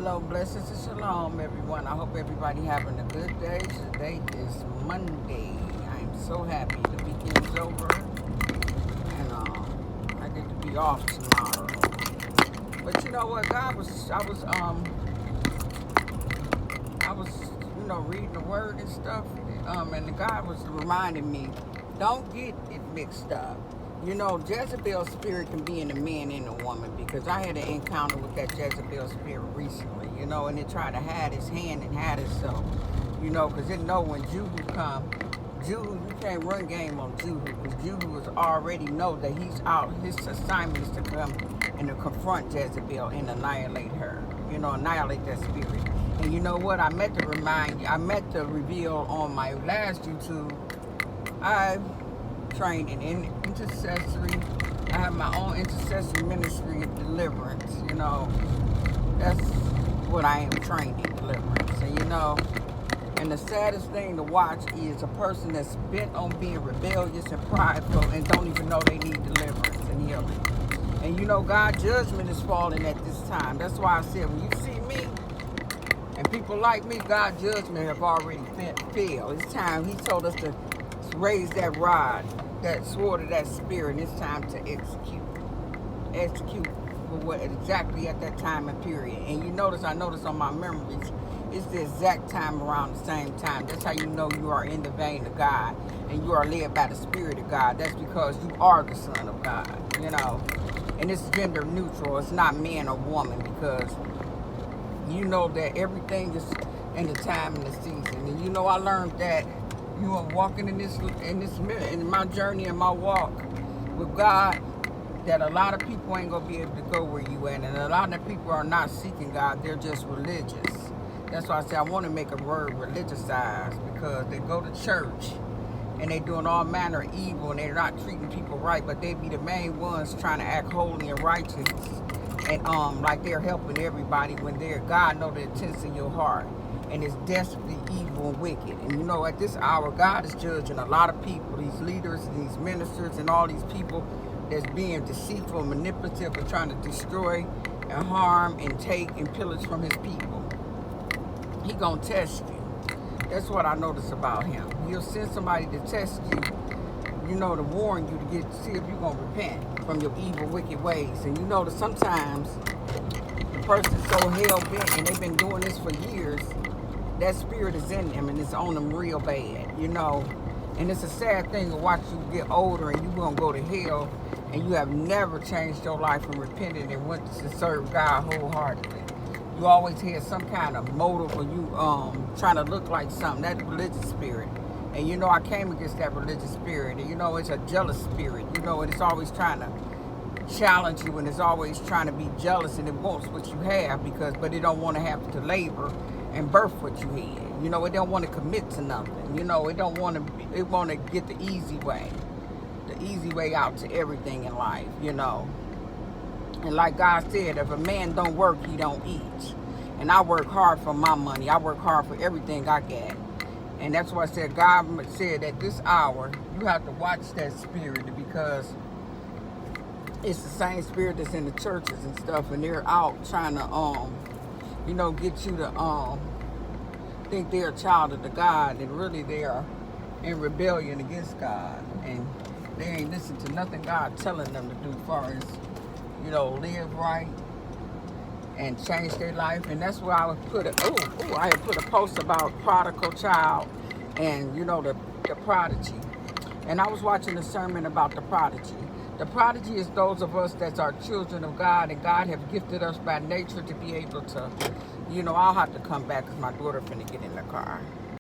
Hello, blessings and shalom, everyone. I hope everybody having a good day. Today is Monday. I'm so happy the weekend's over, and I get to be off tomorrow. But you know what, I was, reading the Word and stuff, and God was reminding me, don't get it mixed up. Jezebel's spirit can be in a man and a woman, because I had an encounter with that Jezebel spirit recently, and it tried to hide his hand and hide itself, because it know when Jehu come, you can't run game on Jehu, because Jehu is already know that he's out. His assignment is to come and to confront Jezebel and annihilate her, annihilate that spirit. And you know what? I meant to reveal on my last YouTube. I trained in intercessory. I have my own intercessory ministry of deliverance. That's what I am trained in, deliverance. And the saddest thing to watch is a person that's bent on being rebellious and prideful and don't even know they need deliverance and healing. And God's judgment is falling at this time. That's why I said, when you see me and people like me, God's judgment have already failed. It's time. He told us to raise that rod, that sword of that spirit, and it's time to execute for what exactly at that time and period. And I notice on my memories, it's the exact time around the same time. That's how you know you are in the vein of God and you are led by the Spirit of God. That's because you are the Son of God, and it's gender neutral. It's not man or woman, because that everything is in the time and the season. And I learned that walking in this minute, in my journey and my walk with God, that a lot of people ain't gonna be able to go where you at, and a lot of people are not seeking God. They're just religious. That's why I say I want to make a word religiousized, because they go to church and they doing all manner of evil and they're not treating people right, but they be the main ones trying to act holy and righteous and like they're helping everybody, when God know the intents in your heart. And it's desperately evil and wicked. And at this hour, God is judging a lot of people, these leaders, and these ministers, and all these people that's being deceitful and manipulative and trying to destroy and harm and take and pillage from his people. He gonna test you. That's what I notice about him. He'll send somebody to test you, to warn you, to see if you're gonna repent from your evil, wicked ways. And that sometimes the person's so hell-bent, and they've been doing this for years, that spirit is in them and it's on them real bad, And it's a sad thing to watch you get older and you're going to go to hell and you have never changed your life and repented and went to serve God wholeheartedly. You always had some kind of motive, or you trying to look like something. That's religious spirit. And I came against that religious spirit. And it's a jealous spirit, and it's always trying to challenge you, and it's always trying to be jealous, and it wants what you have, but it don't want to have to labor and birth what you had. It don't want to commit to nothing. It don't want to. It want to get the easy way out to everything in life. And like God said, if a man don't work, he don't eat. And I work hard for my money. I work hard for everything I get. And that's why I said, God said at this hour, you have to watch that spirit, because it's the same spirit that's in the churches and stuff, and they're out trying to get you to think they're a child of the God, and really they are in rebellion against God, and they ain't listen to nothing God telling them to do as far as live right and change their life. And that's where I would put I had put a post about prodigal child and the prodigy. And I was watching a sermon about the prodigy. The prodigy is those of us that are children of God, and God have gifted us by nature to be able to, I'll have to come back because my daughter finna get in the car.